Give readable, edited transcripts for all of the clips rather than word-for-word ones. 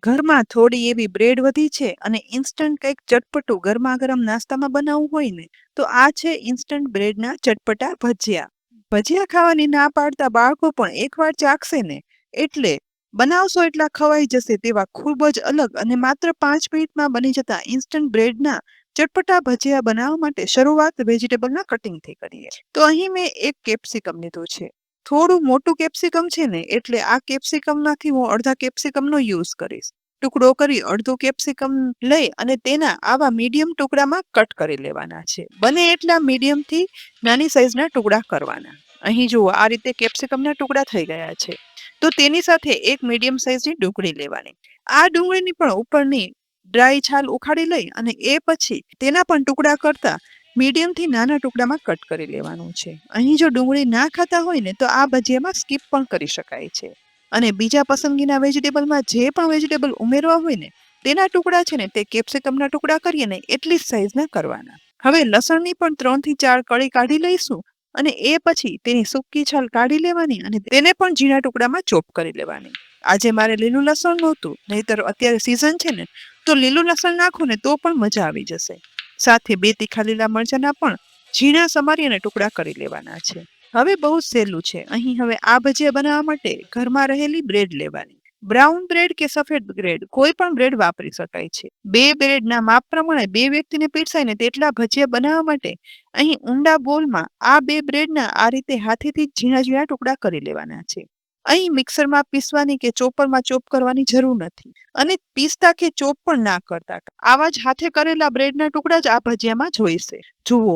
ઘરમાં થોડી એવી બ્રેડ વધી છે અને ઇન્સ્ટન્ટ કંઈક ચટપટું ગરમા-ગરમ નાસ્તામાં બનાવવું હોય ને, તો આ છે ઇન્સ્ટન્ટ બ્રેડના ચટપટા ભજીયા. ભજીયા ખાવાની ના પાડતા બાળકો પણ એકવાર ચાખશે ને, એટલે બનાવશો એટલા ખવાઈ જશે તેવા ખૂબ જ અલગ અને માત્ર 5 મિનિટમાં બની જતા ઇન્સ્ટન્ટ બ્રેડના ચટપટા ભજીયા બનાવવા માટે શરૂઆત વેજીટેબલના કટિંગથી કરીએ. તો અહીં મેં એક કેપ્સિકમ લીધું છે. થોડું મોટું કેપ્સિકમ છે ને, એટલે આ કેપ્સિકમમાંથી હું અડધા કેપ્સિકમનો યુઝ કરીશ. ટુકડો કરી અડધું કેપ્સિકમ લઈ અને તેના આવા મીડિયમ ટુકડામાં કટ કરી લેવાના છે. બને એટલા મીડિયમથી નાની સાઈઝના ટુકડા કરવાના. અહીં જુઓ, આ રીતે કેપ્સિકમના ટુકડા થઈ ગયા છે. તો તેની સાથે એક મીડિયમ સાઈઝની ડુંગળી લેવાની. આ ડુંગળીની પણ ઉપરની ડ્રાય છાલ ઉખાડી લઈ અને એ પછી તેના પણ ટુકડા કરતા મીડિયમથી નાના ટુકડામાં કટ કરી લેવાનું છે. અહીં જો ડુંગળી ના ખાતા હોય ને, તો આ ભજીયામાં સ્કીપ પણ કરી શકાય છે. અને બીજા પસંદગીના વેજીટેબલમાં જે પણ વેજીટેબલ ઉમેરવા હોય ને, તેના ટુકડા છે ને તે કેપ્સિકમના ટુકડા કરીએ ને એટલી જ સાઈઝના કરવાના. હવે લસણની પણ 3 થી 4 કળી કાઢી લઈશું અને એ પછી તેની સૂકી છાલ કાઢી લેવાની અને તેને પણ ઝીણા ટુકડામાં ચોપ કરી લેવાની. આજે મારે લીલું લસણ નહોતું, નહીતર અત્યારે સીઝન છે ને, તો લીલું લસણ નાખો ને તો પણ મજા આવી જશે. સાથે 2 તીખા લીલા મરચાંના પણ ઝીણા સમારી અને ટુકડા કરી લેવાના છે. હવે બહુ સહેલું છે. અહીં હવે આ ભજીયા બનાવવા માટે ઘરમાં રહેલી બ્રેડ લેવાની. બ્રાઉન બ્રેડ કે સફેદ બ્રેડ, કોઈ પણ બ્રેડ વાપરી શકાય છે. 2 બ્રેડના માપ પ્રમાણે 2 વ્યક્તિને પીરસાય ને તેટલા ભજીયા બનાવવા માટે અહીં ઊંડા બોલમાં આ 2 બ્રેડના આ રીતે હાથેથી ઝીણા ઝીણા ટુકડા કરી લેવાના છે. અહીં મિક્સરમાં પીસવાની કે ચોપરમાં ચોપ કરવાની જરૂર નથી અને પીસતા કે ચોપ પણ ના કરતા. આવા જ હાથે કરેલા બ્રેડના ટુકડા જ આ ભજીયામાં જોઈશે. જુઓ,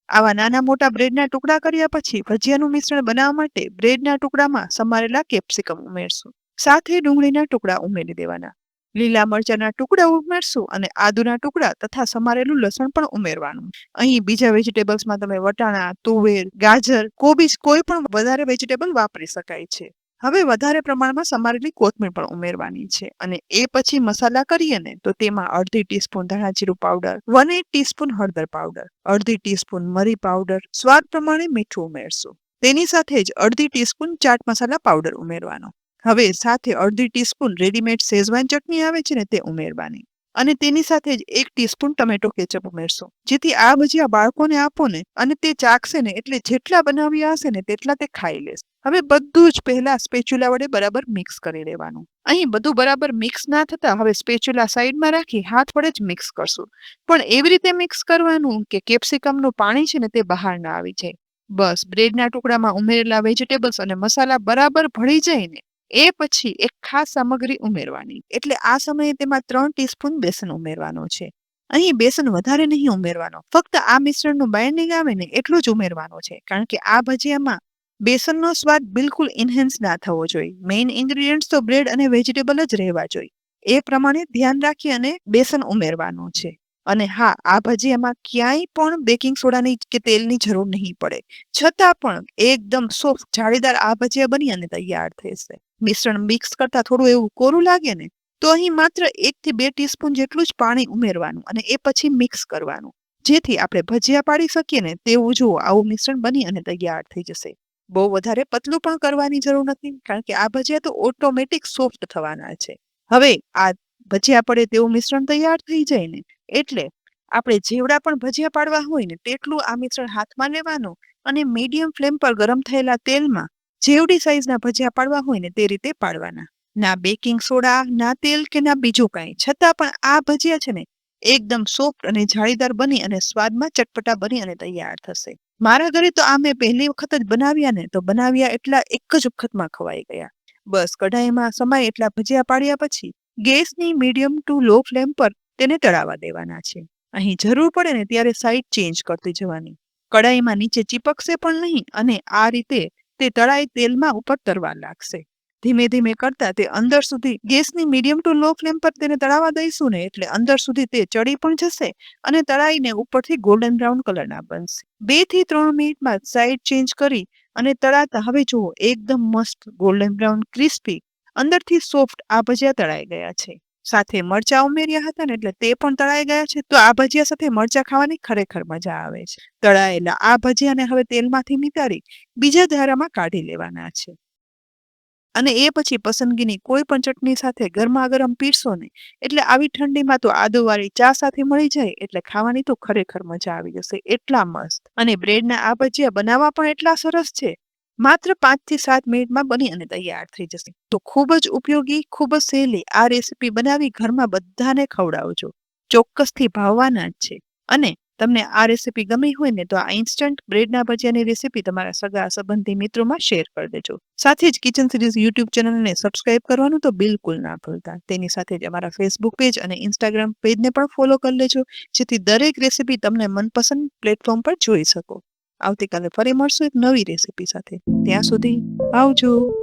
આવા નાના મોટા બ્રેડના ટુકડા કર્યા પછી ભજીયાનું મિશ્રણ બનાવવા માટે બ્રેડના ટુકડામાં સમારેલા કેપ્સિકમ ઉમેરશું. સાથે ડુંગળીના ટુકડા ઉમેરી દેવાના. લીલા મરચાંના ટુકડા ઉમેરશું અને આદુના ટુકડા તથા સમારેલું લસણ પણ ઉમેરવાનું. અહીં બીજા વેજીટેબલ્સમાં તમે વટાણા, તુવેર, ગાજર, કોબીજ કોઈ પણ વધારે વેજીટેબલ વાપરી શકાય છે. હવે વધારે પ્રમાણમાં સમારેલી કોથમીર પણ ઉમેરવાની છે અને એ પછી મસાલા કરીએ ને, તો તેમાં અડધી ટીસ્પૂન ધાણા જીરું પાવડર, 1/8 ટીસ્પૂન હળદર પાવડર, અડધી ટીસ્પૂન મરી પાવડર, સ્વાદ પ્રમાણે મીઠું ઉમેરશું. તેની સાથે જ અડધી ટીસ્પૂન ચાટ મસાલા પાવડર ઉમેરવાનો. હવે સાથે અડધી ટીસ્પૂન રેડીમેડ શેઝવાન ચટણી આવે છે ને તે ઉમેરવાની અને તેની સાથે જ 1 ટીસ્પૂન ટમેટો કેચઅપ ઉમેરશો. જેથી આ ભજીયા બાળકોને આપો ને અને તે ચાખશે ને, એટલે જેટલા બનાવ્યા હશે ને તેટલા તે ખાઈ લેશે. હવે બધું જ પહેલા સ્પેચ્યુલા વડે બરાબર મિક્સ કરી લેવાનું. અહીં બધું બરાબર મિક્સ ના થતા હવે સ્પેચ્યુલા સાઈડમાં રાખી હાથ વડે જ મિક્સ કરશું. પણ એવી રીતે મિક્સ કરવાનું કે કેપ્સિકમનું પાણી છે ને તે બહાર ના આવી જાય. બસ બ્રેડના ટુકડામાં ઉમેરેલા વેજીટેબલ્સ અને મસાલા બરાબર ભળી જાય ને, એ પછી એક ખાસ સામગ્રી ઉમેરવાની. એટલે આ સમયે તેમાં 3 ટીસ્પૂન બેસન ઉમેરવાનો છે. અહીં બેસન વધારે નહીં ઉમેરવાનો, ફક્ત આ મિશ્રણનું બાઇન્ડિંગ આવે ને એટલું જ ઉમેરવાનું છે. કારણ કે આ ભજીયામાં બેસનનો સ્વાદ બિલકુલ ઇન્હેન્સ ના થવો જોઈએ. મેઇન ઇન્ગ્રીડિયન્ટ્સ તો બ્રેડ અને વેજીટેબલ જ રહેવા જોઈએ. એ પ્રમાણે ધ્યાન રાખી અને બેસન ઉમેરવાનું છે. અને હા, આ ભજીયામાં ક્યાંય પણ બેકિંગ સોડાની કે તેલની જરૂર નહીં પડે. છતાં પણ એકદમ સોફ્ટ જાળીદાર આ ભજીયા બની અને તૈયાર થશે. મિશ્રણ મિક્સ કરતા થોડું એવું કોરું લાગે ને, તો અહીં માત્ર 1 થી 2 ટીસ્પૂન જેટલું જ પાણી ઉમેરવાનું અને એ પછી મિક્સ કરવાનું. જેથી આપણે ભજીયા પાડી શકીએ ને તેવું જુઓ આવું મિશ્રણ બની અને તૈયાર થઈ જશે. બહુ વધારે પતલું પણ કરવાની જરૂર નથી, કારણ કે આ ભજીયા તો ઓટોમેટિક સોફ્ટ થવાના છે. હવે આ ભજીયા પડે તેવું મિશ્રણ તૈયાર થઈ જાય ને, એટલે આપણે જેવડા પણ ભજીયા પાડવા હોય ને તેટલું આ મિશ્રણ હાથમાં લેવાનું અને મીડિયમ ફ્લેમ પર ગરમ થયેલા તેલમાં જેવડી સાઈઝના ભજીયા પાડવા હોય ને તે રીતે પાડવાના. ના બેકિંગ સોડા, ના તેલ કે ના બીજું કાંઈ. છતાં પણ આ ભજીયા છે ને એકદમ સોફ્ટ અને જાળીદાર બની અને સ્વાદમાં ચટપટા બની અને તૈયાર થશે. મારા ઘરે તો આ મેં પહેલી વખત જ બનાવ્યા ને, તો બનાવ્યા એટલા એક જ વખતમાં ખવાઈ ગયા. બસ કઢાઈમાં સમાય એટલા ભજીયા પાડ્યા પછી ગેસની મીડિયમ ટુ લો ફ્લેમ પર તેને તળાવા દેવાના છે. અહીં જરૂર પડે ને ત્યારે સાઈડ ચેન્જ કરતી જવાની. કઢાઈમાં નીચે ચીપકશે પણ નહીં અને આ રીતે તે તળાઈ તેલમાં ઉપર તરવા લાગશે. ધીમે ધીમે કરતા તે અંદર સુધી ગેસની મીડિયમ ટુ લો ફ્લેમ પર તેને તળાવા દઈશું ને, એટલે અંદર સુધી તે ચડી પણ જશે અને તળાઈને ઉપરથી ગોલ્ડન બ્રાઉન કલરના બનશે. 2 થી 3 મિનિટમાં સાઈડ ચેન્જ કરી અને તળાતા હવે જુઓ એકદમ મસ્ત ગોલ્ડન બ્રાઉન ક્રિસ્પી અંદરથી સોફ્ટ આ ભજીયા તળાઈ ગયા છે. સાથે મરચાં ઉમેર્યા હતા ને એટલે તે પણ તળાઈ ગયા છે. તો આ ભજીયા સાથે મરચાં ખાવાની ખરેખર મજા આવે છે. તળાયેલા આ ભજીયાને હવે તેલમાંથી નીકાળી બીજા ધારામાં કાઢી લેવાના છે. અને એ પછી પસંદગીની કોઈ પણ ચટણી સાથે ગરમા ગરમ પીરસો ને એટલે આવી ઠંડીમાં તો આદુવાળી ચા સાથે મળી જાય એટલે ખાવાની તો ખરેખર મજા આવી જશે, એટલા મસ્ત. અને બ્રેડના આ ભજીયા બનાવવા પણ એટલા સરસ છે, માત્ર 5 થી 7 મિનિટમાં બની અને તૈયાર થઈ જશે. તો ખૂબ જ ઉપયોગી, ખૂબ જ સહેલી આ રેસીપી બનાવી ઘરમાં બધાને ખવડાવજો, ચોક્કસથી ભાવવાના જ છે. અને તમને આ રેસીપી ગમી હોય ને તો આ ઇન્સ્ટન્ટ બ્રેડના ભજીયાની રેસીપી તમારા સગા સંબંધી મિત્રોમાં શેર કરી દેજો. સાથે જ કિચન સિરીઝ યુટ્યુબ ચેનલને સબસ્ક્રાઇબ કરવાનું તો બિલકુલ ના ભૂલતા. તેની સાથે જ અમારા ફેસબુક પેજ અને ઇન્સ્ટાગ્રામ પેજને પણ ફોલો કરી લેજો, જેથી દરેક રેસીપી તમને મનપસંદ પ્લેટફોર્મ પર જોઈ શકો. આવતીકાલે ફરી મળશું એક નવી રેસીપી સાથે. ત્યાં સુધી આવજો.